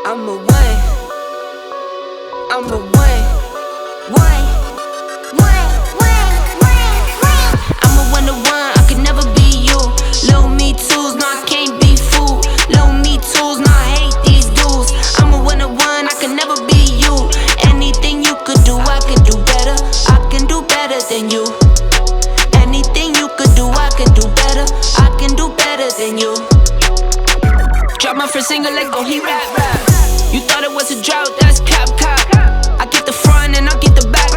I'm a one. I'm a one. I'm a 1-to-1. I could never be you. Little me tools, no, I can't be fooled. Little me tools, no, I hate these dudes. I'm a 1-to-1. I could never be you. Anything you could do, I can do better. I can do better than you. Anything you could do, I can do better. I can do better than you. Drop my first single, let go, he rap. You thought it was a drought, that's cap. I get the front and I get the back.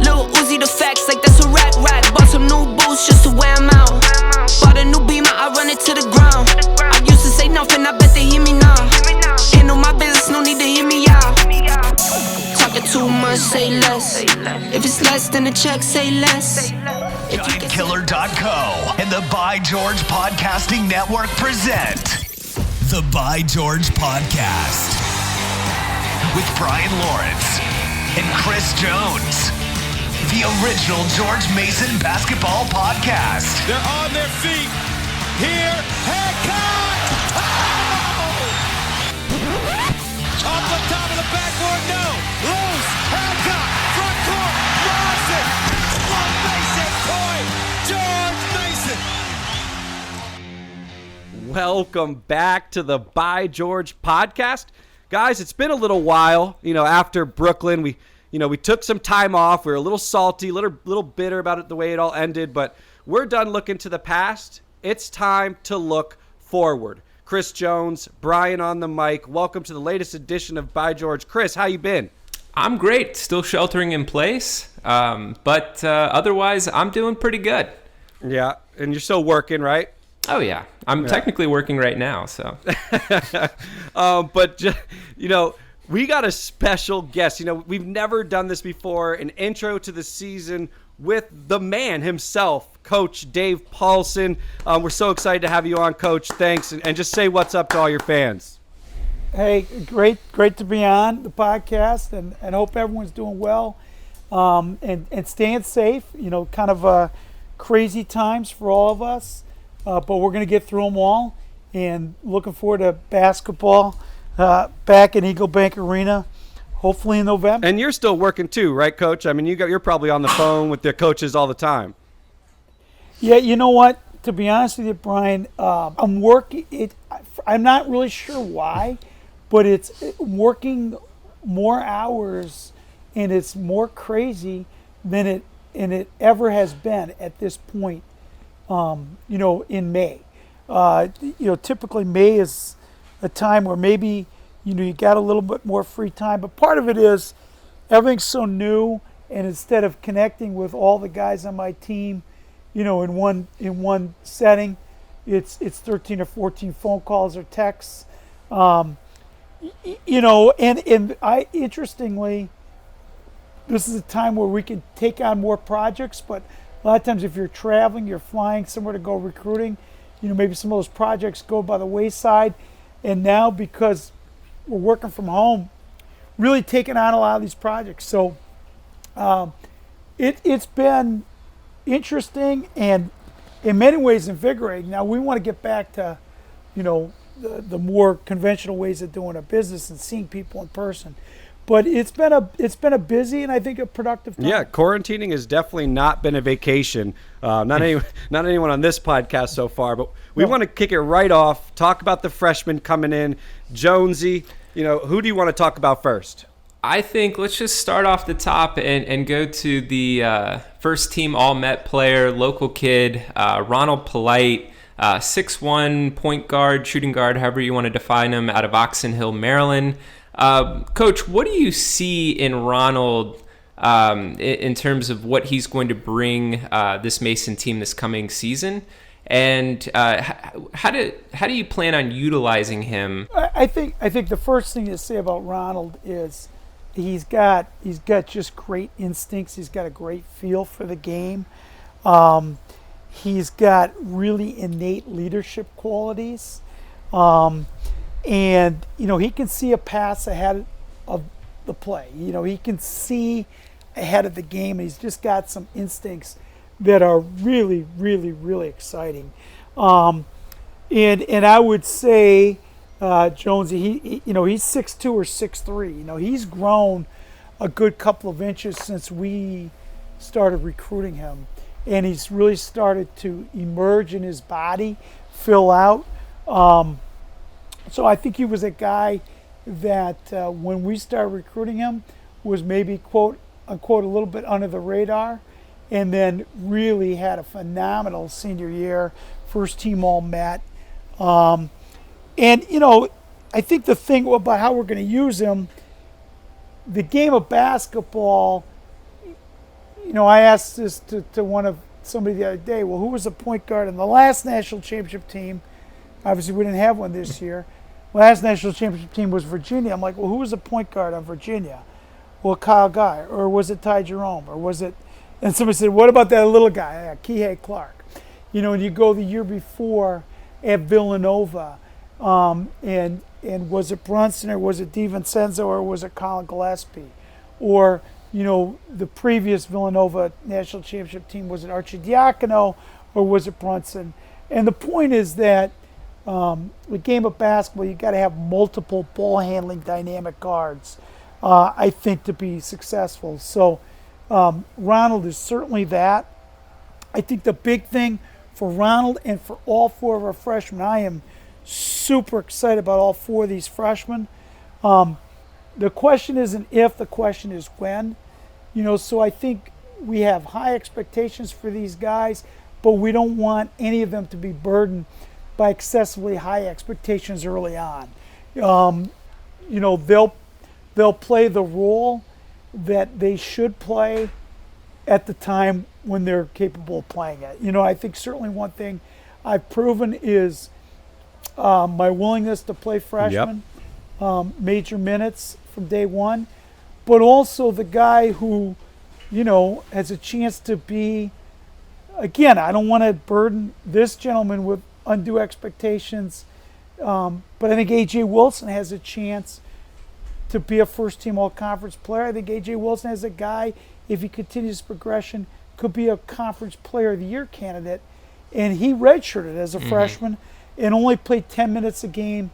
Lil Uzi the facts, like that's a rack. Bought some new boots just to wear them out. Bought a new Beamer, I run it to the ground. I used to say nothing, I bet they hear me now. Handle my business, no need to hear me out. Talking too much, say less. If it's less than a check, say less. GiantKiller.co and the By George Podcasting Network present the By George Podcast with Brian Lawrence and Chris Jones, the original George Mason basketball podcast. They're on their feet. Here, Hancock! Oh! Off the top of the backboard, no. Loose, Hancock, front court, Lawson. One Mason point, George Mason. Welcome back to the By George Podcast. Guys, it's been a little while. After Brooklyn, we took some time off. We were a little salty, a little bitter about it, the way it all ended, but we're done looking to the past. It's time to look forward. Chris Jones, Brian on the mic. Welcome to the latest edition of By George. Chris, how you been? I'm great. Still sheltering in place, but otherwise, I'm doing pretty good. Yeah, and you're still working, right? Oh, yeah. I'm technically working right now, so. But, we got a special guest. We've never done this before, an intro to the season with the man himself, Coach Dave Paulsen. We're so excited to have you on, Coach. Thanks. And just say what's up to all your fans. Hey, great to be on the podcast, and hope everyone's doing well and staying safe. Kind of crazy times for all of us. But we're going to get through them all, and looking forward to basketball back in Eagle Bank Arena, hopefully in November. And you're still working too, right, Coach? I mean, you're probably on the phone with the coaches all the time. Yeah, you know what? To be honest with you, Brian, I'm working it. I'm not really sure why, but it's working more hours, and it's more crazy than it ever has been at this point. In May. Typically May is a time where maybe, you got a little bit more free time, but part of it is everything's so new, and instead of connecting with all the guys on my team, in one setting, it's 13 or 14 phone calls or texts. And interestingly, this is a time where we can take on more projects, but a lot of times if you're traveling, you're flying somewhere to go recruiting, maybe some of those projects go by the wayside. And now, because we're working from home, really taking on a lot of these projects. So it's been interesting and in many ways invigorating. Now we want to get back to, the more conventional ways of doing a business and seeing people in person. But it's been a busy and I think a productive time. Yeah, quarantining has definitely not been a vacation. Not anyone on this podcast so far, but we want to kick it right off. Talk about the freshmen coming in. Jonesy, who do you want to talk about first? I think let's just start off the top and go to the first team All-Met player, local kid, Ronald Polite, 6'1", point guard, shooting guard, however you want to define him, out of Oxon Hill, Maryland. Coach, what do you see in Ronald in terms of what he's going to bring this Mason team this coming season? And how do you plan on utilizing him? I think the first thing to say about Ronald is he's got just great instincts. He's got a great feel for the game. He's got really innate leadership qualities. And, he can see a pass ahead of the play. He can see ahead of the game. And he's just got some instincts that are really, really, really exciting. And I would say Jones, he's 6'2" or 6'3". He's grown a good couple of inches since we started recruiting him, and he's really started to emerge in his body, fill out. So I think he was a guy that when we started recruiting him was maybe quote unquote a little bit under the radar, and then really had a phenomenal senior year, first team All-Met. And I think the thing about how we're going to use him, the game of basketball, I asked this to somebody the other day, well, who was the point guard in the last national championship team? Obviously, we didn't have one this year. Last national championship team was Virginia. I'm like, well, who was the point guard on Virginia? Well, Kyle Guy, or was it Ty Jerome, or was it? And somebody said, what about that little guy, Kihei Clark? And you go the year before at Villanova, and was it Brunson, or was it DiVincenzo, or was it Colin Gillespie? Or, the previous Villanova national championship team, was it Archie Diacono, or was it Brunson? And the point is that the game of basketball, you got to have multiple ball handling dynamic guards, I think, to be successful. So Ronald is certainly that. I think the big thing for Ronald and for all four of our freshmen, I am super excited about all four of these freshmen. The question isn't if, the question is when. So I think we have high expectations for these guys, but we don't want any of them to be burdened by excessively high expectations early on. They'll play the role that they should play at the time when they're capable of playing it. I think certainly one thing I've proven is my willingness to play freshmen, major minutes from day one, but also the guy who, has a chance to be, again, I don't want to burden this gentleman with undue expectations, but I think A.J. Wilson has a chance to be a first-team all-conference player. I think A.J. Wilson has a guy, if he continues progression, could be a conference player of the year candidate, and he redshirted as a freshman and only played 10 minutes a game,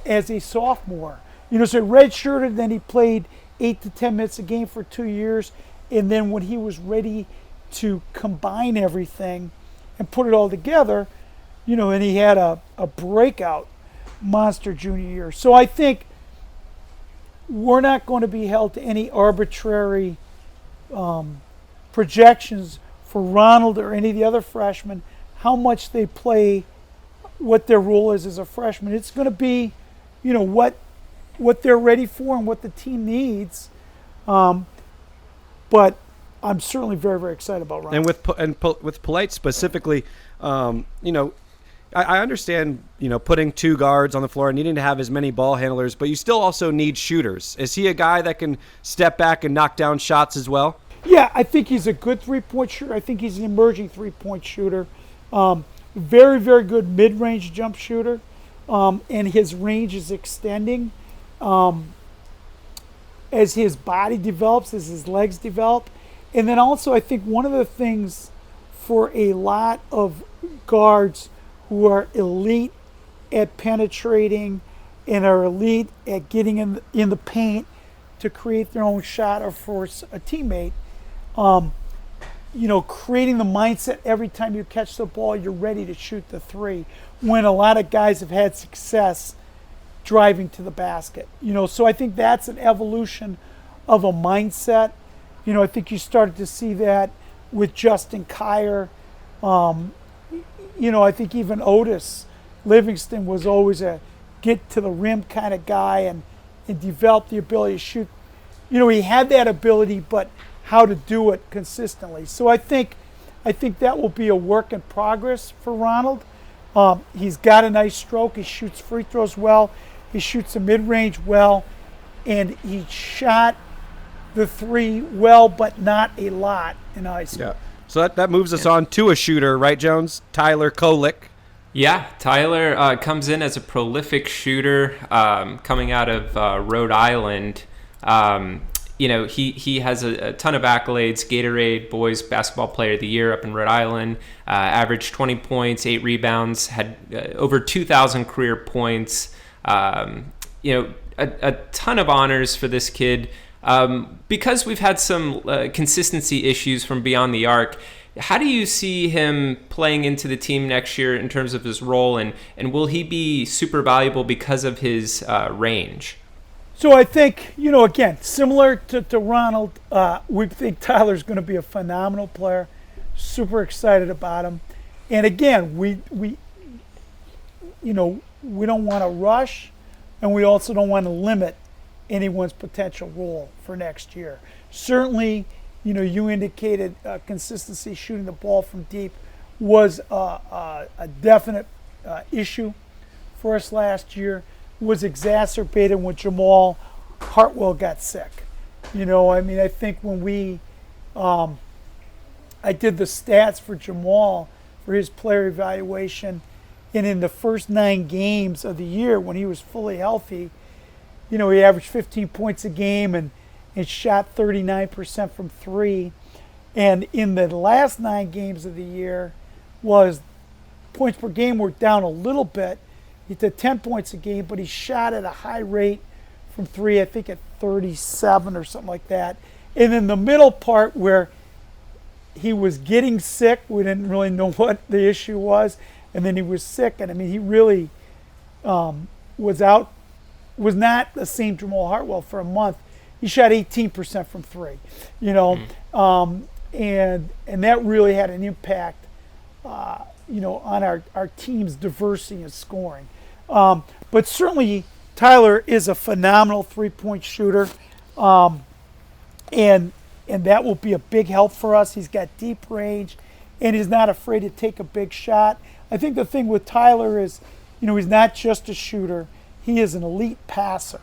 as a sophomore. So he redshirted, then he played 8 to 10 minutes a game for 2 years, and then when he was ready to combine everything and put it all together, and he had a breakout monster junior year. So I think we're not going to be held to any arbitrary projections for Ronald or any of the other freshmen, how much they play, what their role is as a freshman. It's going to be, what they're ready for and what the team needs. But I'm certainly very, very excited about Ronald. And with Polite specifically, I understand, putting two guards on the floor and needing to have as many ball handlers, but you still also need shooters. Is he a guy that can step back and knock down shots as well? Yeah, I think he's a good three-point shooter. I think he's an emerging three-point shooter. Very, very good mid-range jump shooter, and his range is extending as his body develops, as his legs develop. And then also I think one of the things for a lot of guards who are elite at penetrating and are elite at getting in the paint to create their own shot or force a teammate, creating the mindset every time you catch the ball, you're ready to shoot the three, when a lot of guys have had success driving to the basket. So I think that's an evolution of a mindset. I think you started to see that with Justin Kier. I think even Otis Livingston was always a get to the rim kind of guy and develop the ability to shoot. He had that ability, but how to do it consistently. So I think that will be a work in progress for Ronald. He's got a nice stroke. He shoots free throws well. He shoots the mid-range well. And he shot the three well, but not a lot in high school. Yeah. So that moves us on to a shooter, right, Jones? Tyler Kolick. Yeah, Tyler comes in as a prolific shooter coming out of Rhode Island. He has a ton of accolades. Gatorade Boys Basketball Player of the Year up in Rhode Island. Averaged 20 points, 8 rebounds, had over 2,000 career points. A ton of honors for this kid. Because we've had some consistency issues from beyond the arc, how do you see him playing into the team next year in terms of his role, and will he be super valuable because of his range? So I think, again, similar to Ronald, we think Tyler's going to be a phenomenal player. Super excited about him. And again, we don't want to rush, and we also don't want to limit anyone's potential role for next year. Certainly, you indicated consistency shooting the ball from deep was a definite issue for us last year. Was exacerbated when Jamal Hartwell got sick. I think when I did the stats for Jamal for his player evaluation, and in the first 9 games of the year when he was fully healthy, he averaged 15 points a game and shot 39% from 3. And in the last 9 games of the year, was points per game were down a little bit. He did 10 points a game, but he shot at a high rate from 3, I think at 37 or something like that. And in the middle part where he was getting sick, we didn't really know what the issue was, and then he was sick, and he really was not the same Jamal Hartwell for a month. He shot 18% from 3, and that really had an impact, on our team's diversity in scoring. But certainly Tyler is a phenomenal 3-point shooter, and that will be a big help for us. He's got deep range, and he's not afraid to take a big shot. I think the thing with Tyler is, he's not just a shooter. He is an elite passer,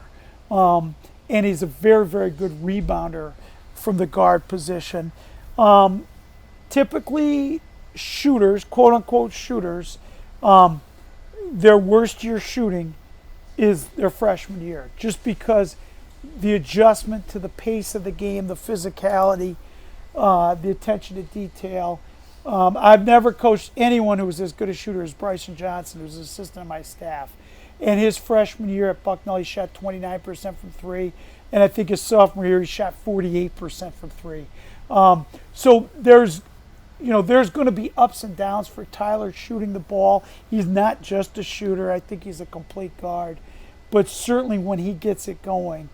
and he's a very, very good rebounder from the guard position. Typically, shooters, quote-unquote shooters, their worst year shooting is their freshman year, just because the adjustment to the pace of the game, the physicality, the attention to detail. I've never coached anyone who was as good a shooter as Bryson Johnson, who's an assistant on my staff. And his freshman year at Bucknell, he shot 29% from 3. And I think his sophomore year, he shot 48% from 3. So there's going to be ups and downs for Tyler shooting the ball. He's not just a shooter. I think he's a complete guard. But certainly when he gets it going,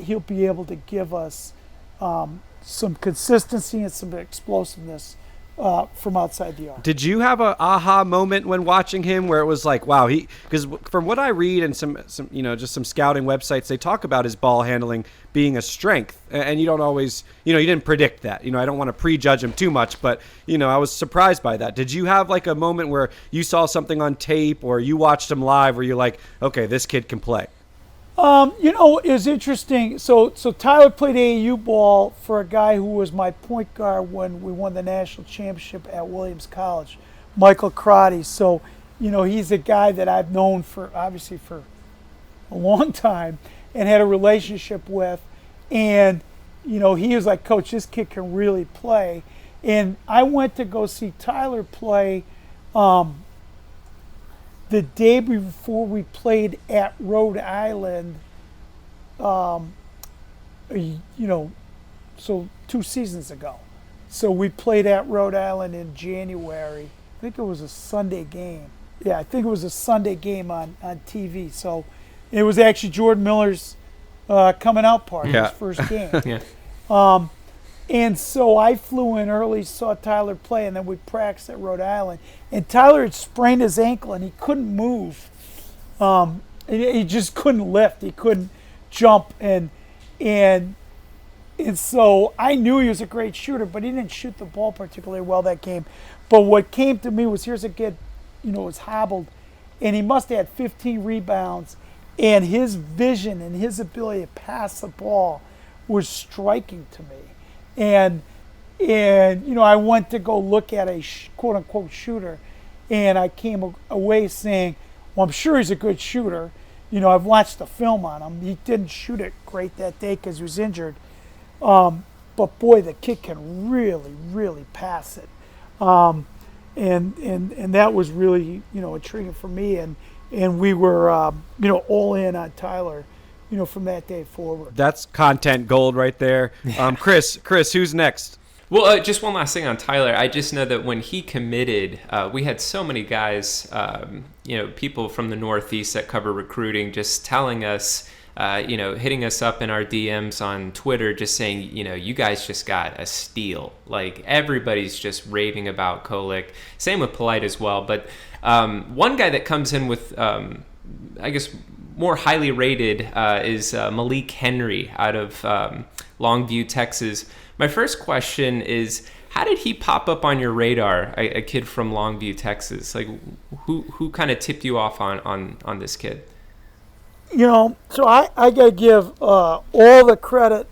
he'll be able to give us some consistency and some explosiveness from outside the arc. Did you have a aha moment when watching him where it was like, wow, because from what I read and some just some scouting websites, they talk about his ball handling being a strength, and you don't always, you didn't predict that. I don't want to prejudge him too much, but I was surprised by that. Did you have like a moment where you saw something on tape or you watched him live where you're like, okay, this kid can play? It was interesting. So Tyler played AAU ball for a guy who was my point guard when we won the national championship at Williams College, Michael Crotty. So, he's a guy that I've known for a long time and had a relationship with. And, he was like, Coach, this kid can really play. And I went to go see Tyler play the day before we played at Rhode Island, so 2 seasons ago. So we played at Rhode Island in January. I think it was a Sunday game. Yeah, I think it was a Sunday game on TV. So it was actually Jordan Miller's coming out party, his first game. Yeah. And so I flew in early, saw Tyler play, and then we practiced at Rhode Island. And Tyler had sprained his ankle, and he couldn't move. He just couldn't lift. He couldn't jump. And so I knew he was a great shooter, but he didn't shoot the ball particularly well that game. But what came to me was, here's a kid, was hobbled, and he must have had 15 rebounds. And his vision and his ability to pass the ball was striking to me. And I went to go look at a quote-unquote shooter, and I came away saying, well, I'm sure he's a good shooter. I've watched the film on him. He didn't shoot it great that day because he was injured. But, boy, the kid can really, really pass it. And that was really, intriguing for me. And and we were all in on Tyler, from that day forward. That's content gold right there. Chris, who's next? Well, just one last thing on Tyler. I just know that when he committed, we had so many guys, people from the Northeast that cover recruiting, just telling us, hitting us up in our DMs on Twitter, just saying, you guys just got a steal. Like, everybody's just raving about Kolick. Same with Polite as well. But one guy that comes in with, I guess, more highly rated is Malik Henry out of Longview, Texas. My first question is, how did he pop up on your radar, a kid from Longview, Texas? Like, who kind of tipped you off on this kid? So I got to give all the credit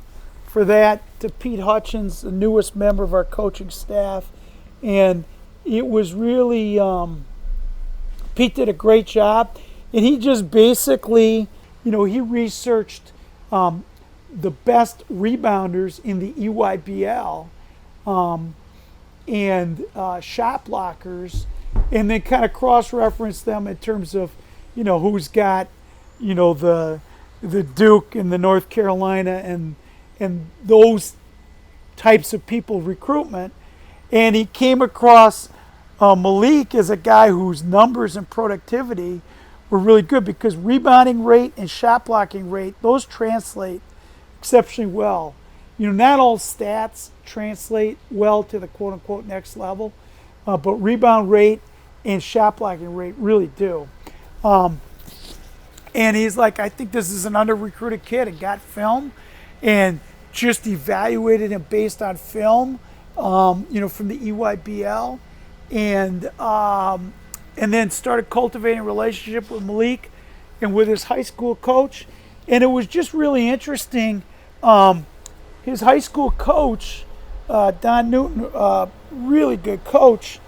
for that to Pete Hutchins, the newest member of our coaching staff. And it was really, Pete did a great job. And he just basically, he researched the best rebounders in the EYBL and shot blockers, and then kind of cross-reference them in terms of, who's got, the Duke and the North Carolina and those types of people recruitment. And he came across Malik as a guy whose numbers and productivity were really good, because rebounding rate and shot blocking rate, those translate exceptionally well. Not all stats translate well to the quote-unquote next level, but rebound rate and shot blocking rate really do. And he's like, I think this is an under-recruited kid, and got film and just evaluated him based on film, from the EYBL, and then started cultivating a relationship with Malik and with his high school coach. And it was just really interesting. His high school coach, Don Newton, really good coach.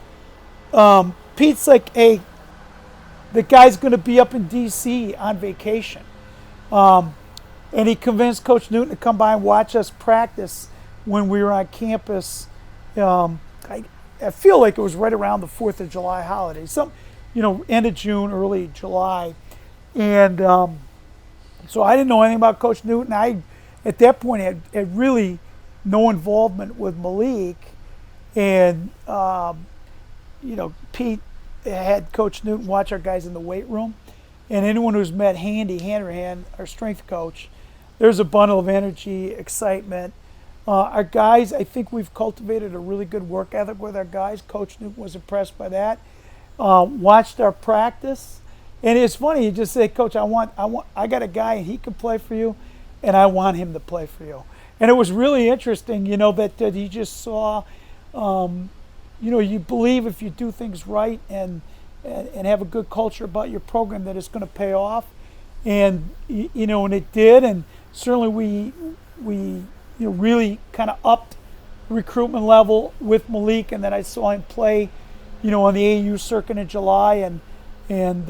Pete's like, hey, the guy's going to be up in D.C. on vacation. And he convinced Coach Newton to come by and watch us practice when we were on campus. I feel like it was right around the 4th of July holiday. End of June, early July. And so I didn't know anything about Coach Newton. I, at that point, had really no involvement with Malik. And, Pete had Coach Newton watch our guys in the weight room. And anyone who's met Handy Hanrahan, our strength coach, there's a bundle of energy, excitement. Our guys, I think we've cultivated a really good work ethic with our guys. Coach Newton was impressed by that. Watched our practice. And it's funny, you just say, Coach, I got a guy and he can play for you, and I want him to play for you. And it was really interesting, that he just saw, you believe if you do things right and have a good culture about your program that it's going to pay off. And, and it did. And certainly we really kind of upped the recruitment level with Malik. And then I saw him play, on the AAU circuit in July. And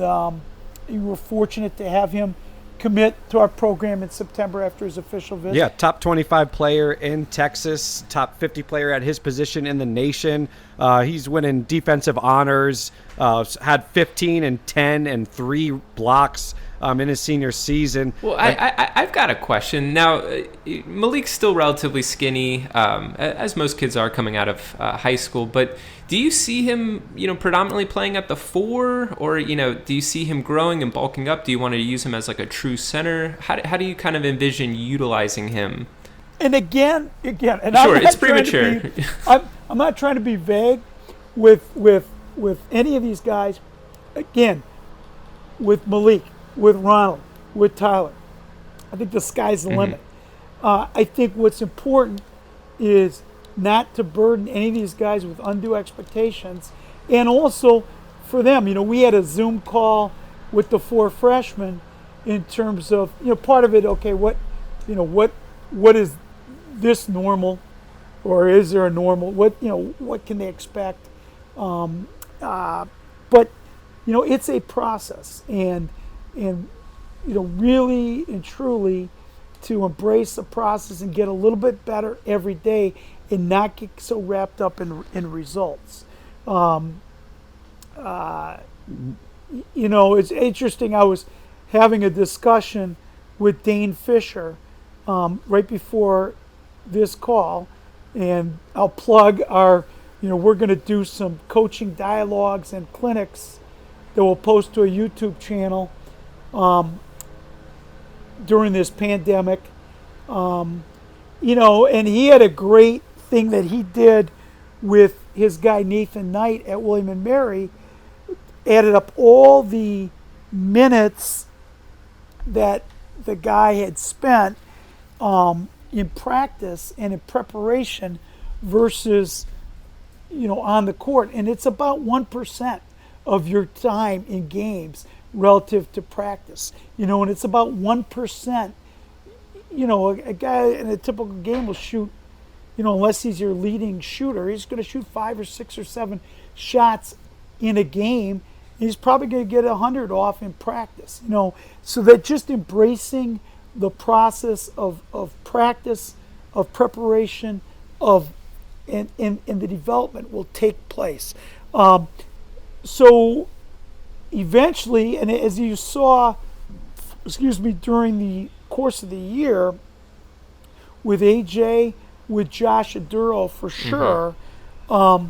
we were fortunate to have him commit to our program in September after his official visit. Yeah, top 25 player in Texas, top 50 player at his position in the nation. He's winning defensive honors, had 15 and 10 and 3 blocks in his senior season. Well, I've got a question. Now, Malik's still relatively skinny, as most kids are coming out of high school, but do you see him, predominantly playing at the 4, or, do you see him growing and bulking up? Do you want to use him as like a true center? How do you kind of envision utilizing him? And again, and sure, it's premature. I'm not trying to be vague with any of these guys. Again, with Malik, with Ronald, with Tyler, I think the sky's the limit. I think what's important is not to burden any of these guys with undue expectations, and also for them, we had a Zoom call with the 4 freshmen in terms of, part of it. Okay, what is this normal, or is there a normal? What can they expect? But it's a process, and really and truly to embrace the process and get a little bit better every day, and not get so wrapped up in results. it's interesting. I was having a discussion with Dane Fisher right before this call, and I'll plug our, we're going to do some coaching dialogues and clinics that we'll post to a YouTube channel during this pandemic. And he had a great thing that he did with his guy Nathan Knight at William and Mary, added up all the minutes that the guy had spent in practice and in preparation versus, on the court. And it's about 1% of your time in games relative to practice, and it's about 1%. A guy in a typical game will shoot, unless he's your leading shooter, he's going to shoot 5 or 6 or 7 shots in a game. He's probably going to get 100 off in practice, so that just embracing the process of practice, of preparation, and the development will take place. So eventually, and as you saw, during the course of the year, with AJ, with Josh Aduro for sure, I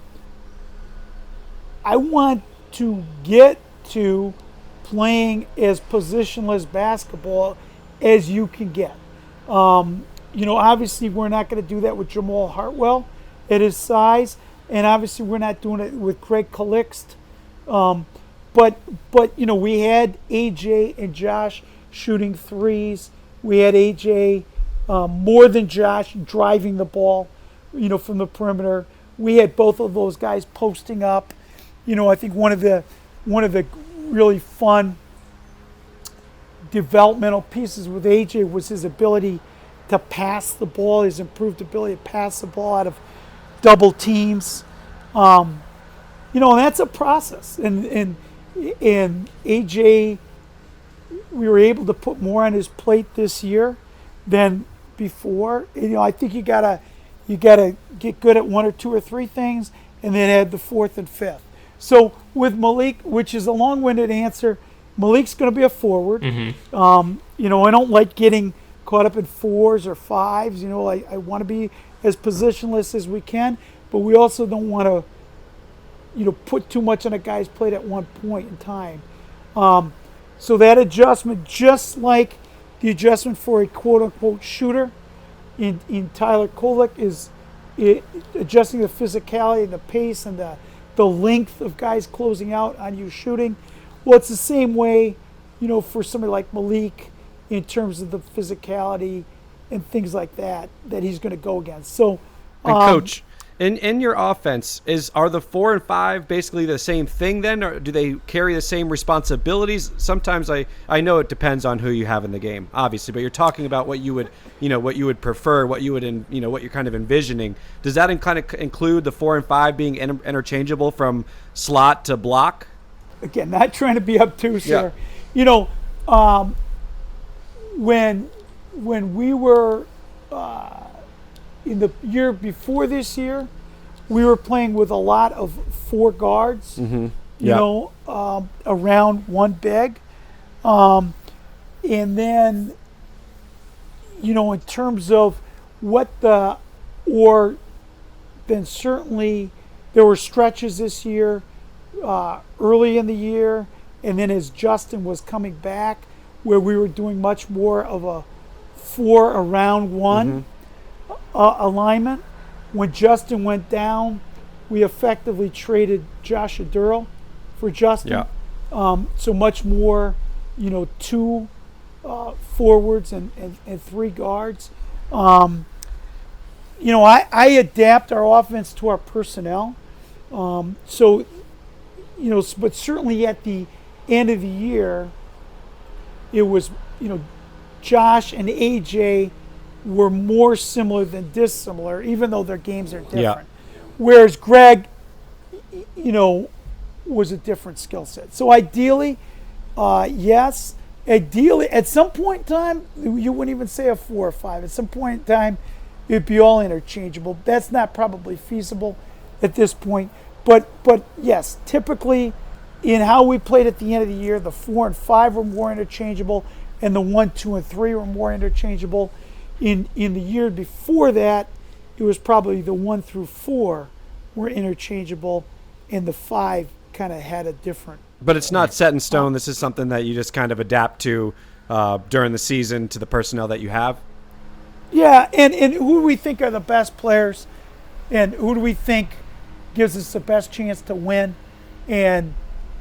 want to get to playing as positionless basketball as you can get. Obviously we're not going to do that with Jamal Hartwell at his size, and obviously we're not doing it with Craig Calixt. But we had AJ and Josh shooting threes. We had AJ more than Josh driving the ball, from the perimeter. We had both of those guys posting up. I think one of the really fun developmental pieces with AJ was his ability to pass the ball, his improved ability to pass the ball out of double teams. And that's a process. And AJ, we were able to put more on his plate this year than before. I think you gotta get good at 1 or 2 or 3 things, and then add the 4th and 5th. So with Malik, which is a long-winded answer, Malik's going to be a forward. I don't like getting caught up in 4s or 5s. I want to be as positionless as we can, but we also don't want to, put too much on a guy's plate at one point in time. So that adjustment, just like the adjustment for a quote-unquote shooter in Tyler Kolek, is adjusting the physicality and the pace and the length of guys closing out on you shooting. Well, it's the same way, for somebody like Malik in terms of the physicality and things like that he's going to go against. So, and Coach, in your offense, are the 4 and 5 basically the same thing then, or do they carry the same responsibilities? Sometimes I know it depends on who you have in the game, obviously, but you're talking about what you would prefer, what you would what you're kind of envisioning. Does that kind of include the 4 and 5 being interchangeable from slot to block? Again, not trying to be obtuse here. When we were in the year before this year, we were playing with a lot of 4 guards, around one big. And then, in terms of then certainly there were stretches this year, early in the year, and then as Justin was coming back, where we were doing much more of a 4 around 1 alignment. When Justin went down, we effectively traded Josh Aduro for Justin. So much more, 2 forwards and 3 guards. I adapt our offense to our personnel. So, but certainly at the end of the year, it was, Josh and AJ were more similar than dissimilar, even though their games are different. Whereas Greg, was a different skill set. So ideally, yes. Ideally, at some point in time, you wouldn't even say a 4 or 5. At some point in time, it'd be all interchangeable. That's not probably feasible at this point. But yes, typically, in how we played at the end of the year, the 4 and 5 were more interchangeable, and the 1, 2, and 3 were more interchangeable. In the year before that, it was probably the 1 through 4 were interchangeable, and the 5 kind of had a different. But it's not set in stone. This is something that you just kind of adapt to during the season to the personnel that you have. Yeah, and who do we think are the best players, and who do we think gives us the best chance to win, and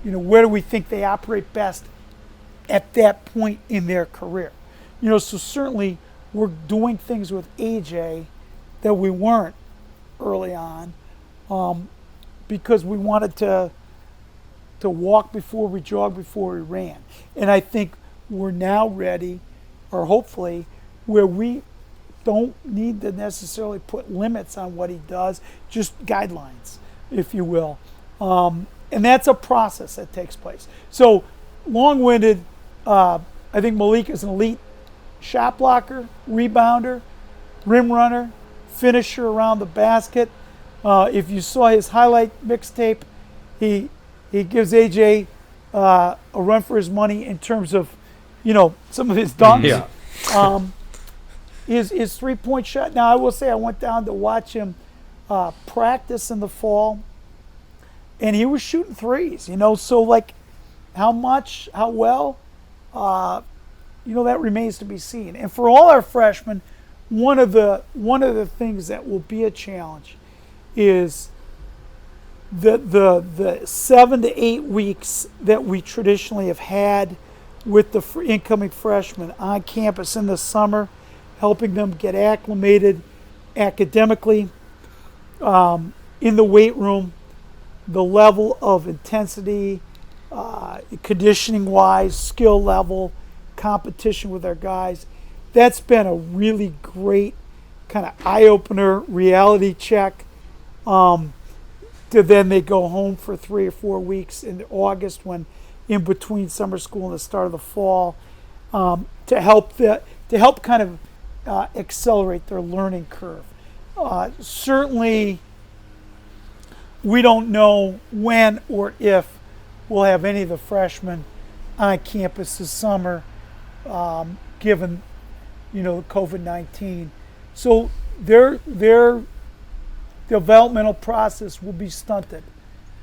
where do we think they operate best at that point in their career? So certainly we're doing things with AJ that we weren't early on, because we wanted to walk before we jog before we ran. And I think we're now ready, or hopefully, where we don't need to necessarily put limits on what he does, just guidelines, if you will. And that's a process that takes place. So, long-winded, I think Malik is an elite shot blocker, rebounder, rim runner, finisher around the basket. If you saw his highlight mixtape, he gives AJ a run for his money in terms of, some of his dunks. Yeah. His three-point shot. Now, I will say I went down to watch him practice in the fall, and he was shooting threes, So, like, how much, how well, that remains to be seen. And for all our freshmen, one of the things that will be a challenge is the 7 to 8 weeks that we traditionally have had with the incoming freshmen on campus in the summer, helping them get acclimated academically, in the weight room, the level of intensity, conditioning-wise, skill level, competition with our guys. That's been a really great kind of eye-opener, reality check. To then they go home for 3 or 4 weeks in August, when in between summer school and the start of the fall, to help kind of accelerate their learning curve. Certainly, we don't know when or if we'll have any of the freshmen on campus this summer, given COVID-19. So their developmental process will be stunted,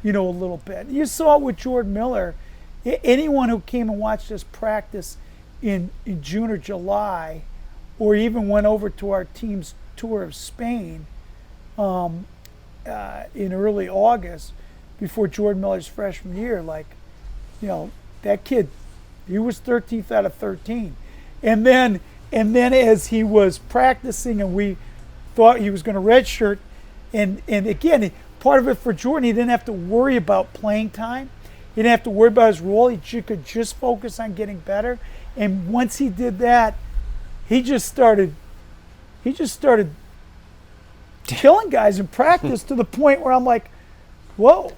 a little bit. You saw it with Jordan Miller. Anyone who came and watched us practice in June or July, or even went over to our team's tour of Spain in early August, before Jordan Miller's freshman year, that kid, he was 13th out of 13. And then as he was practicing and we thought he was going to redshirt, and again, part of it for Jordan, he didn't have to worry about playing time. He didn't have to worry about his role. He could just focus on getting better. And once he did that, he just started killing guys in practice, to the point where I'm like, whoa,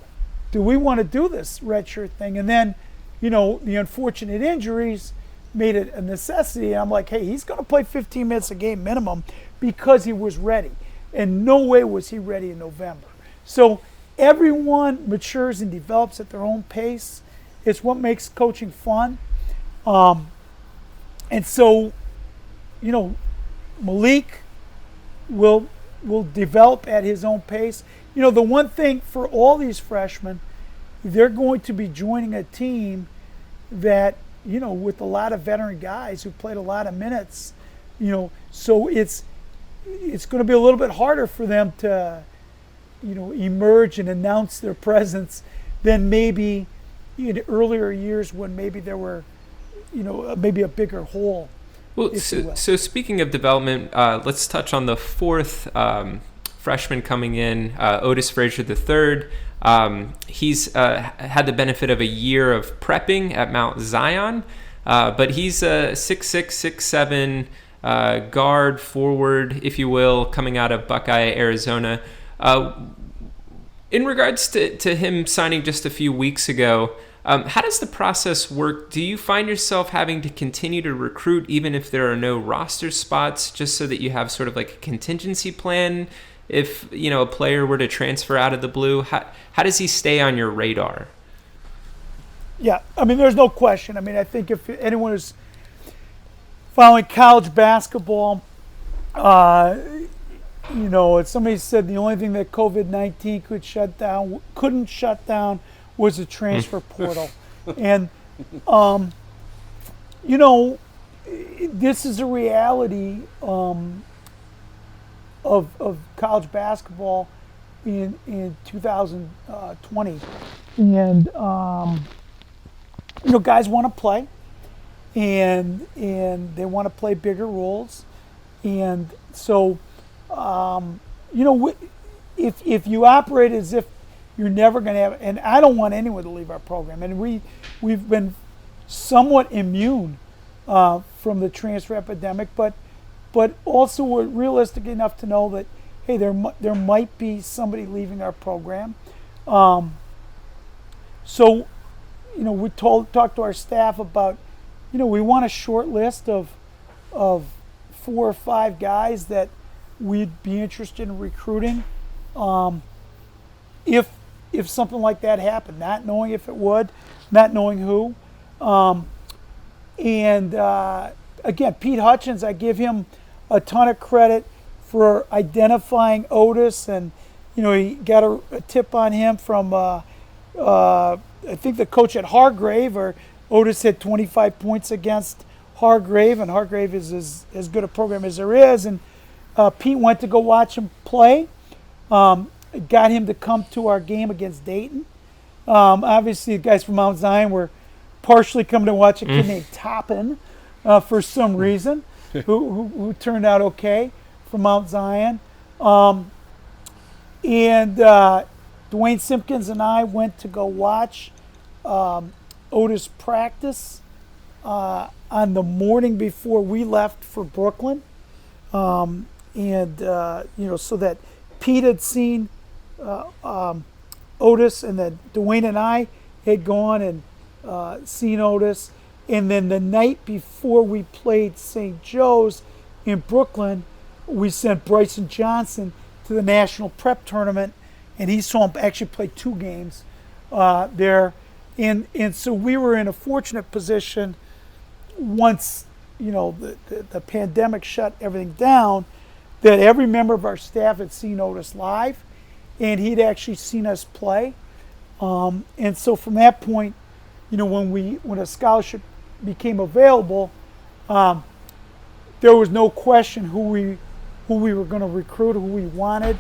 do we want to do this redshirt thing? And then, the unfortunate injuries made it a necessity. And I'm like, hey, he's going to play 15 minutes a game minimum, because he was ready. And no way was he ready in November. So everyone matures and develops at their own pace. It's what makes coaching fun. And so, Malik will develop at his own pace. The one thing for all these freshmen, they're going to be joining a team that, with a lot of veteran guys who played a lot of minutes, so it's going to be a little bit harder for them to, emerge and announce their presence than maybe in earlier years, when maybe there were, maybe a bigger hole. Well, so speaking of development, let's touch on the fourth freshman coming in, Otis Frazier III. He's had the benefit of a year of prepping at Mount Zion, but he's a 6'6", 6'7", guard, forward, if you will, coming out of Buckeye, Arizona. In regards to him signing just a few weeks ago, how does the process work? Do you find yourself having to continue to recruit even if there are no roster spots, just so that you have sort of like a contingency plan if, a player were to transfer out of the blue? How does he stay on your radar? Yeah, I mean, there's no question. I mean, I think if anyone is following college basketball, as somebody said, the only thing that COVID-19 couldn't shut down was the transfer portal. And, this is a reality of college basketball in 2020. And, guys want to play, and they want to play bigger roles. And so, if you operate as if you're never going to have, and I don't want anyone to leave our program, and we've been somewhat immune from the transfer epidemic, but also we're realistic enough to know that, hey, there might be somebody leaving our program. So, we talked to our staff about, we want a short list of 4 or 5 guys that we'd be interested in recruiting. If something like that happened, not knowing if it would, not knowing who. Again, Pete Hutchins, I give him a ton of credit for identifying Otis, and he got a tip on him from I think the coach at Hargrave, or Otis had 25 points against Hargrave, and Hargrave is as good a program as there is, and Pete went to go watch him play. Got him to come to our game against Dayton. Obviously, the guys from Mount Zion were partially coming to watch a kid named Toppin for some reason, who turned out okay from Mount Zion. Dwayne Simpkins and I went to go watch Otis practice on the morning before we left for Brooklyn. So that Pete had seen Otis, and then Dwayne and I had gone and seen Otis. And then the night before we played St. Joe's in Brooklyn, we sent Bryson Johnson to the National Prep Tournament, and he saw him actually play 2 games there. And so we were in a fortunate position once, the pandemic shut everything down, that every member of our staff had seen Otis live, and he'd actually seen us play. And so from that point, when a scholarship became available, there was no question who we were going to recruit, who we wanted,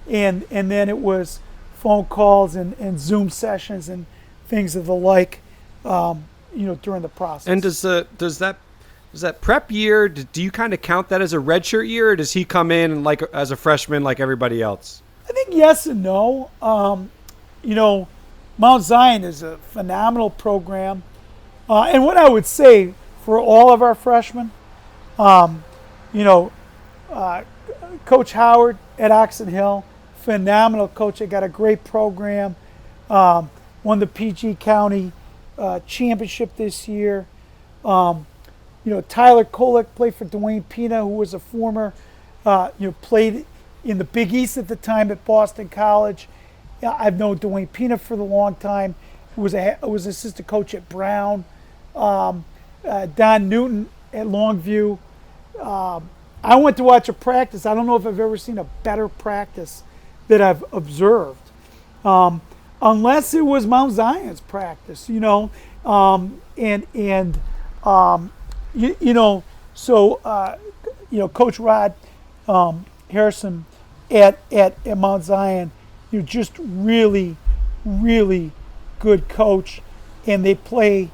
and then it was phone calls and Zoom sessions and things of the like, during the process. And does that prep year, do you kind of count that as a redshirt year, or does he come in like as a freshman like everybody else? I think yes and no. Mount Zion is a phenomenal program. And what I would say for all of our freshmen, Coach Howard at Oxon Hill, phenomenal coach. They got a great program. Won the PG County championship this year. Tyler Kolek played for Dwayne Pina, who was a former, played in the Big East at the time at Boston College. I've known Dwayne Pina for the long time. Who was assistant coach at Brown. Don Newton at Longview. I went to watch a practice. I don't know if I've ever seen a better practice that I've observed, unless it was Mount Zion's practice. Coach Rod Harrison at Mount Zion, just really, really good coach, and they play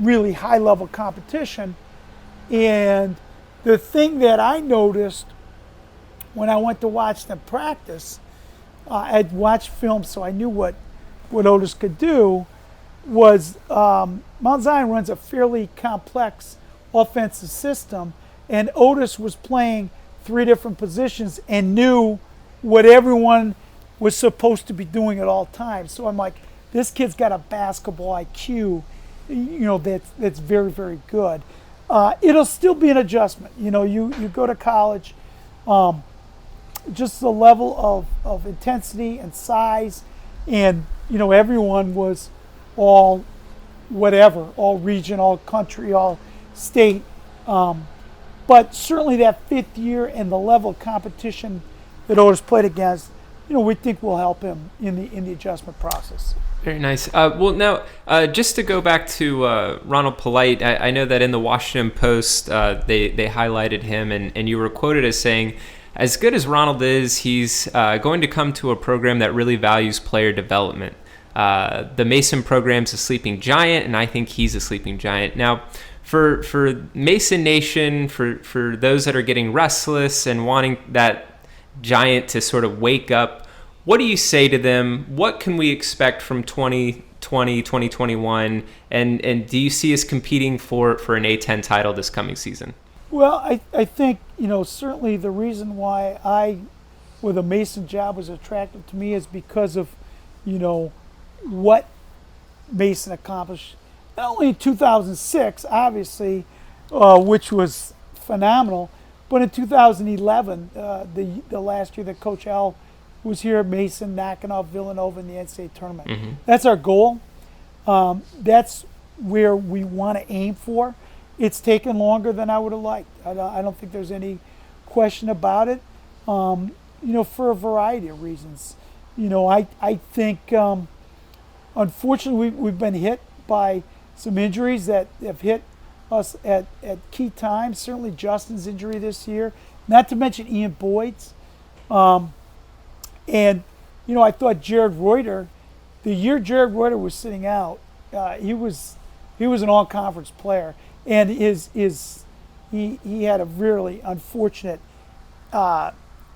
really high level competition. And the thing that I noticed when I went to watch them practice, I'd watched film, so I knew what Otis could do, was Mount Zion runs a fairly complex offensive system, and Otis was playing 3 different positions and knew what everyone was supposed to be doing at all times. So I'm like, this kid's got a basketball IQ, that's very, very good. It'll still be an adjustment. You go to college, just the level of intensity and size, and everyone was all whatever, all region, all country, all state. But certainly that fifth year and the level of competition that Otis played against, we think will help him in the adjustment process. Very nice. Well, now, just to go back to Ronald Polite, I know that in the Washington Post, they highlighted him, and you were quoted as saying, as good as Ronald is, he's going to come to a program that really values player development. The Mason program's a sleeping giant, and I think he's a sleeping giant. Now, for Mason Nation, for those that are getting restless and wanting that giant to sort of wake up, what do you say to them? What can we expect from 2020, 2021? And do you see us competing for an A10 title this coming season? Well, I think, certainly the reason why with a Mason job was attractive to me is because of, what Mason accomplished. Not only in 2006, obviously, which was phenomenal, but in 2011, the last year that Coach L was here at Mason, knocking off Villanova in the NCAA tournament. Mm-hmm. That's our goal. That's where we want to aim for. It's taken longer than I would have liked. I don't think there's any question about it, for a variety of reasons. I think, unfortunately, we've been hit by some injuries that have hit us at key times. Certainly Justin's injury this year, not to mention Ian Boyd's. And, I thought Jared Reuter, the year Jared Reuter was sitting out, he was an all-conference player. And he had a really unfortunate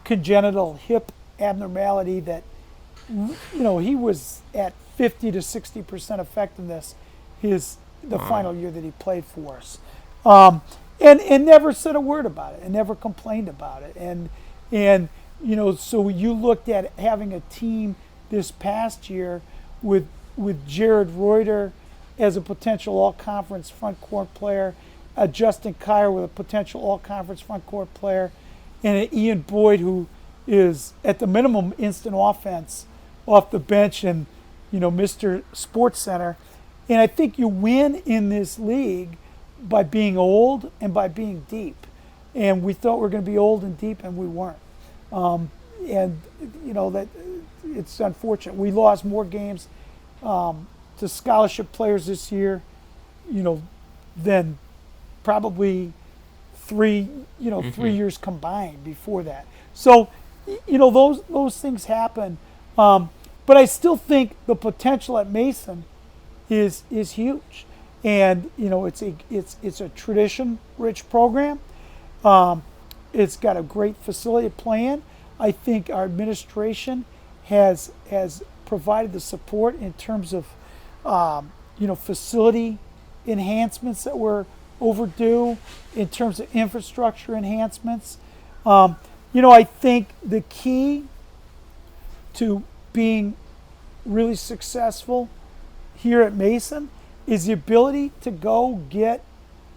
congenital hip abnormality that, he was at 50 to 60% effectiveness the final year that he played for us. And never said a word about it and never complained about it. And so you looked at having a team this past year with Jared Reuter as a potential all-conference front court player, a Justin Kier with a potential all-conference front court player, and an Ian Boyd who is at the minimum instant offense off the bench and Mr. Sports Center. And I think you win in this league by being old and by being deep. And we thought we were going to be old and deep, and we weren't. That it's unfortunate. We lost more games to scholarship players this year, than probably three years combined before that. So, those things happen. But I still think the potential at Mason is huge, and it's a tradition-rich program. It's got a great facility to play in. I think our administration has provided the support in terms of facility enhancements that were overdue, in terms of infrastructure enhancements. I think the key to being really successful here at Mason is the ability to go get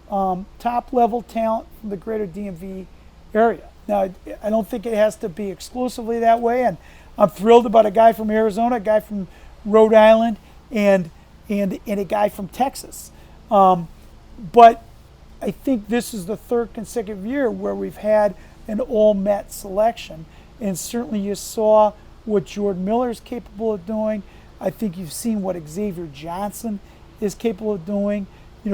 top-level talent from the greater DMV area. Now, I don't think it has to be exclusively that way, and I'm thrilled about a guy from Arizona, a guy from Rhode Island, and a guy from Texas. But I think this is the third consecutive year where we've had an all-Met selection, and certainly you saw what Jordan Miller is capable of doing. I think you've seen what Xavier Johnson is capable of doing.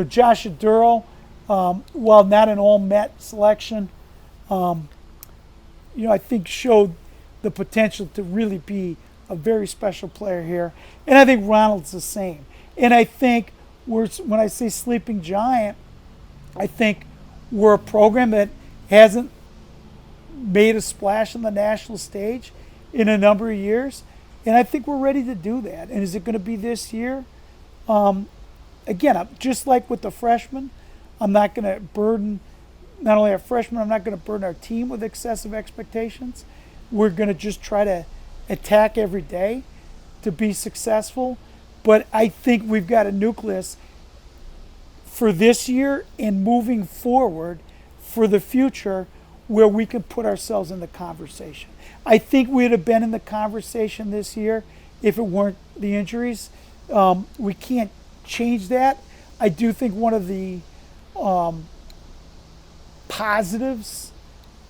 Josh Aduro, while not an all-Met selection, I think showed the potential to really be a very special player here. And I think Ronald's the same. And I think when I say sleeping giant, I think we're a program that hasn't made a splash on the national stage in a number of years. And I think we're ready to do that. And is it going to be this year? Again, just like with the freshmen, I'm not going to burden not only our freshmen, I'm not going to burden our team with excessive expectations. We're going to just try to attack every day to be successful. But I think we've got a nucleus for this year and moving forward for the future where we can put ourselves in the conversation. I think we'd have been in the conversation this year if it weren't the injuries. We can't change that. I do think one of the positives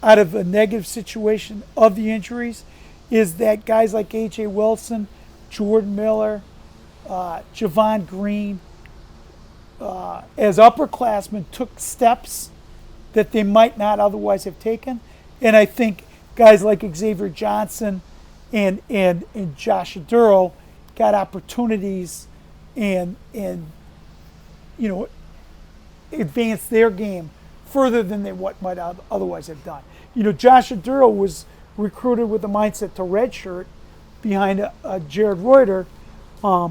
out of a negative situation of the injuries is that guys like A.J. Wilson, Jordan Miller, Javon Green, as upperclassmen took steps that they might not otherwise have taken. And I think guys like Xavier Johnson and Josh Aduro got opportunities and advance their game further than they might otherwise have done. Josh Aduro was recruited with the mindset to redshirt behind Jared Reuter, but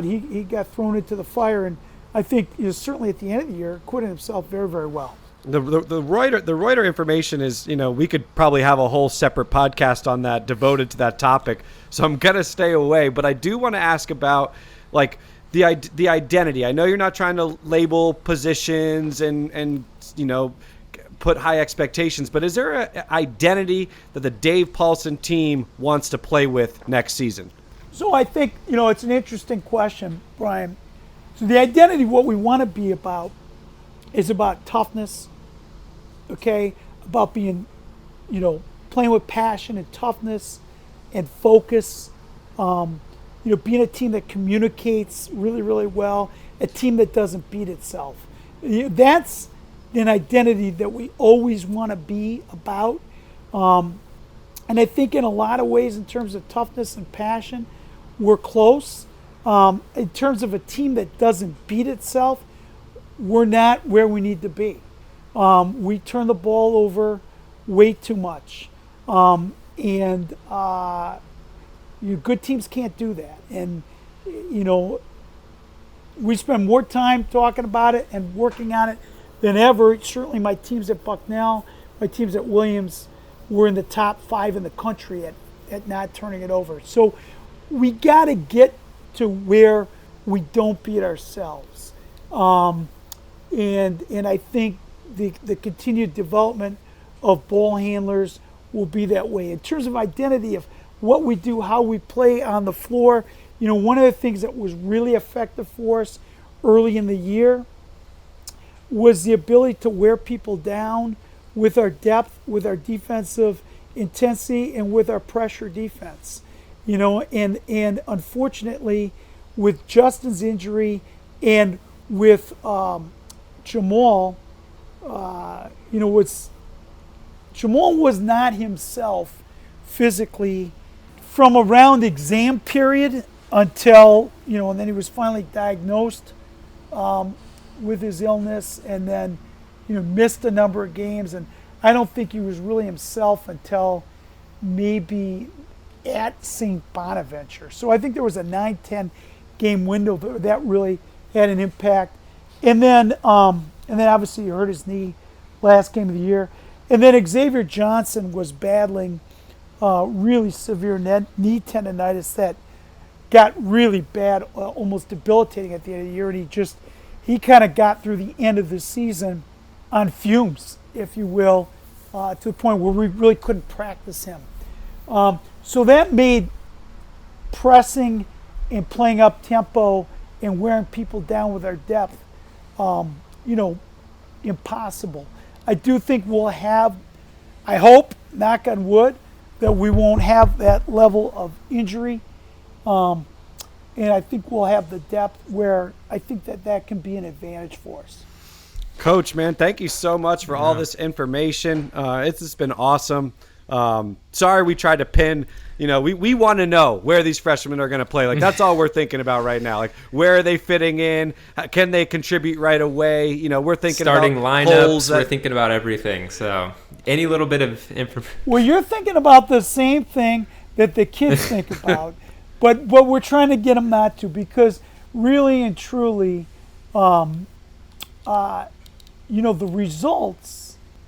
he got thrown into the fire, and I think certainly at the end of the year acquitted himself very, very well. The Reuter information is, we could probably have a whole separate podcast on that devoted to that topic. So I'm gonna stay away, but I do want to ask about the identity. I know you're not trying to label positions and put high expectations, but is there an identity that the Dave Paulsen team wants to play with next season? So I think it's an interesting question, Brian. So the identity, what we want to be about, is about toughness, okay? About being, playing with passion and toughness and focus. Being a team that communicates really, really well, a team that doesn't beat itself. That's an identity that we always want to be about. And I think in a lot of ways, in terms of toughness and passion, we're close. In terms of a team that doesn't beat itself, we're not where we need to be. We turn the ball over way too much. Good teams can't do that. And, we spend more time talking about it and working on it than ever. Certainly my teams at Bucknell, my teams at Williams were in the top 5 in the country at not turning it over. So we got to get to where we don't beat ourselves. And I think the continued development of ball handlers will be that way. In terms of identity of what we do, how we play on the floor, one of the things that was really effective for us early in the year was the ability to wear people down with our depth, with our defensive intensity, and with our pressure defense. And unfortunately, with Justin's injury and with Jamal, Jamal was not himself physically from around exam period until, and then he was finally diagnosed with his illness, and then, missed a number of games. And I don't think he was really himself until maybe at St. Bonaventure. So I think there was a 9-10 game window that really had an impact. And then obviously he hurt his knee last game of the year. And then Xavier Johnson was battling really severe knee tendonitis that got really bad, almost debilitating at the end of the year. And he kind of got through the end of the season on fumes, if you will, to the point where we really couldn't practice him. So that made pressing and playing up tempo and wearing people down with our depth, impossible. I do think we'll have, I hope, knock on wood, that we won't have that level of injury. And I think we'll have the depth where I think that can be an advantage for us. Coach, man, thank you so much for all this information. It's just been awesome. Sorry we tried to pin, we want to know where these freshmen are going to play. That's all we're thinking about right now. Where are they fitting in? Can they contribute right away? We're thinking starting about lineups. We're thinking about everything. So any little bit of information. Well, you're thinking about the same thing that the kids think about, but we're trying to get them not to, because really and truly, the results.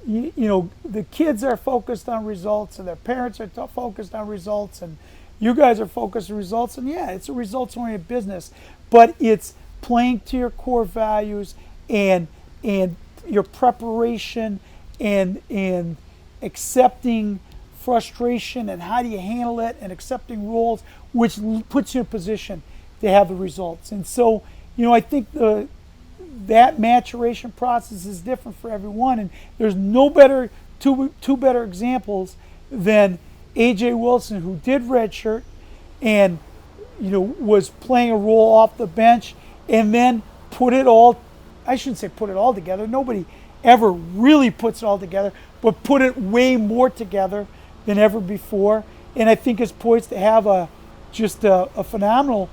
The kids are focused on results, and their parents are focused on results, and you guys are focused on results. And yeah, it's a results-oriented business, but it's playing to your core values and your preparation and accepting frustration and how do you handle it and accepting roles, which puts you in a position to have the results. And so, I think that maturation process is different for everyone, and there's no better two better examples than A.J. Wilson, who did redshirt and was playing a role off the bench, and then I shouldn't say put it all together. Nobody ever really puts it all together, but put it way more together than ever before. And I think is poised to have a phenomenal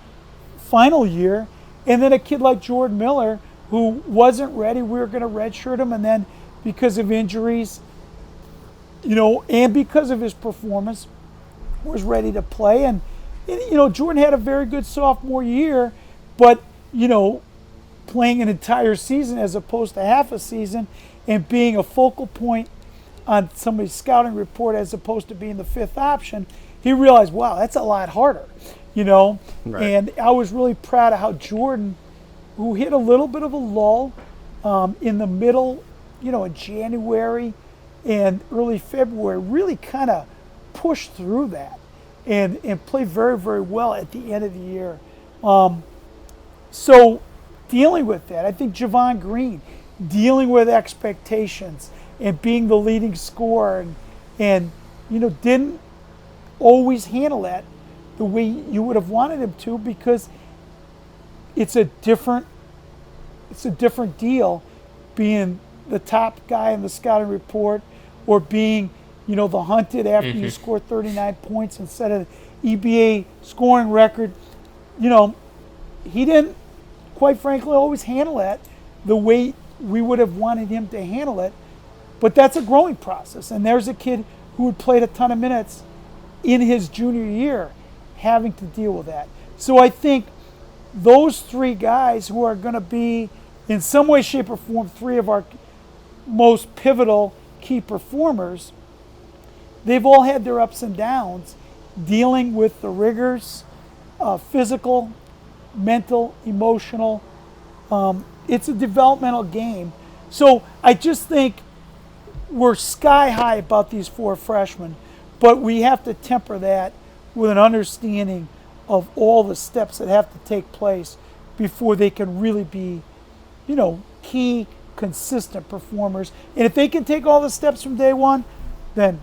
final year. And then a kid like Jordan Miller, who wasn't ready. We were going to redshirt him, and then because of injuries, and because of his performance, was ready to play. And Jordan had a very good sophomore year, but playing an entire season as opposed to half a season, and being a focal point on somebody's scouting report as opposed to being the fifth option, he realized, wow, that's a lot harder, Right. And I was really proud of how Jordan, who hit a little bit of a lull in the middle, in January and early February, really kind of pushed through that and played very, very well at the end of the year. So dealing with that, I think Javon Green, dealing with expectations and being the leading scorer and didn't always handle that the way you would have wanted him to, because it's a different deal being the top guy in the scouting report or being, the hunted after you score 39 points instead of EBA scoring record. He didn't, quite frankly, always handle that the way we would have wanted him to handle it. But that's a growing process. And there's a kid who had played a ton of minutes in his junior year having to deal with that. So I think those three guys who are going to be, in some way, shape, or form, three of our most pivotal key performers, they've all had their ups and downs dealing with the rigors, physical, mental, emotional. It's a developmental game. So I just think we're sky high about these four freshmen, but we have to temper that with an understanding of all the steps that have to take place before they can really be, key, consistent performers. And if they can take all the steps from day one, then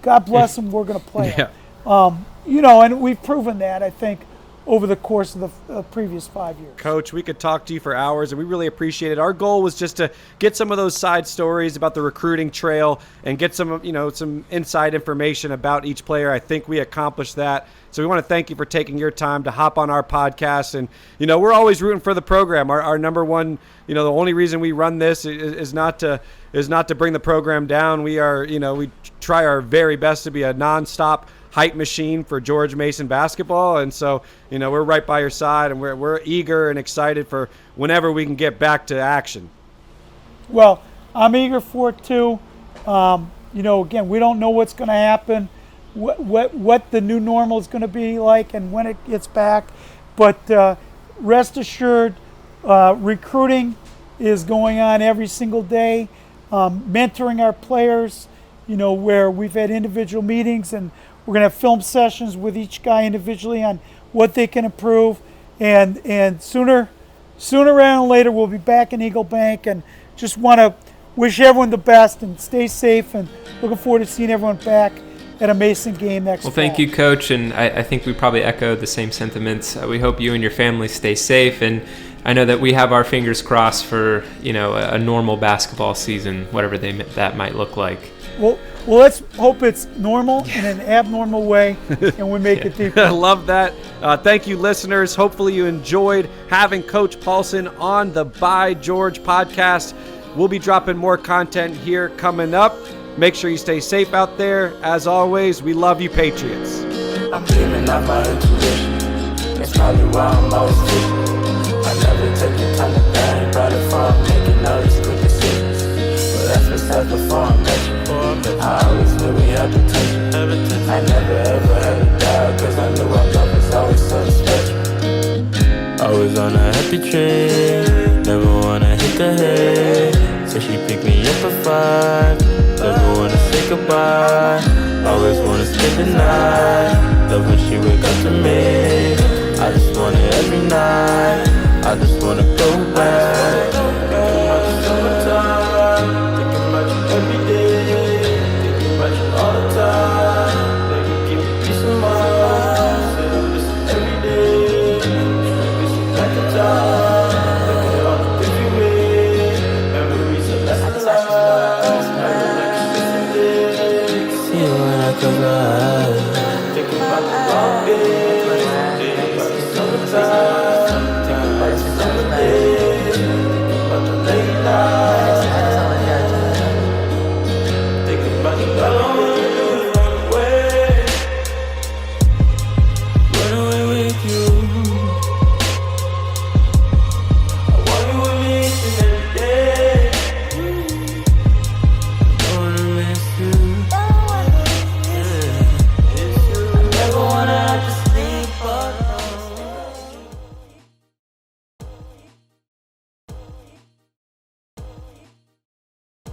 God bless them, we're going to play them. And we've proven that, I think, over the course of the previous 5 years. Coach, we could talk to you for hours, and we really appreciate it. Our goal was just to get some of those side stories about the recruiting trail and get some inside information about each player. I think we accomplished that. So we want to thank you for taking your time to hop on our podcast. And, we're always rooting for the program. Our number one, the only reason we run this is not to bring the program down. We are, we try our very best to be a nonstop hype machine for George Mason basketball. And so, we're right by your side, and we're eager and excited for whenever we can get back to action. Well, I'm eager for it too. Again, we don't know what's going to happen, what the new normal is going to be like and when it gets back. But rest assured, recruiting is going on every single day. Mentoring our players, where we've had individual meetings, and we're going to have film sessions with each guy individually on what they can improve. And sooner rather than later, we'll be back in Eagle Bank, and just want to wish everyone the best and stay safe, and looking forward to seeing everyone back at a Mason game next Well, thank fall. you, Coach, and I think we probably echo the same sentiments. We hope you and your family stay safe, and I know that we have our fingers crossed for, a normal basketball season, whatever that might look like. Well, let's hope it's normal in an abnormal way, and we make it deeper. I love that. Thank you, listeners. Hopefully you enjoyed having Coach Paulsen on the By George podcast. We'll be dropping more content here coming up. Make sure you stay safe out there. As always, we love you, Patriots. I'm living out my intuition. That's probably why I'm always different. I never take the time to think about it before I'm making all these quick decisions. But that's besides before I'm making. I always knew we had potential. I never ever had a doubt, cause I knew our love was always so special. I was on a happy train, never wanna hit the head. So she picked me up at 5, never wanna say goodbye. always wanna spend the night. Love when she wake up to me. I just want it every night. I just wanna go back. Thinking about you summertime. Thinking about you every day. Thinking about you all the time. Baby, give me peace of mind. Say I miss you every day. Get some back in time. Look at all the things we made. Memories of lessons life. Never like you yesterday. See you when I close my eyes. Thinking about the long days. Thinking about the summertime. Thinking about the summer days. Thinking about the late nights.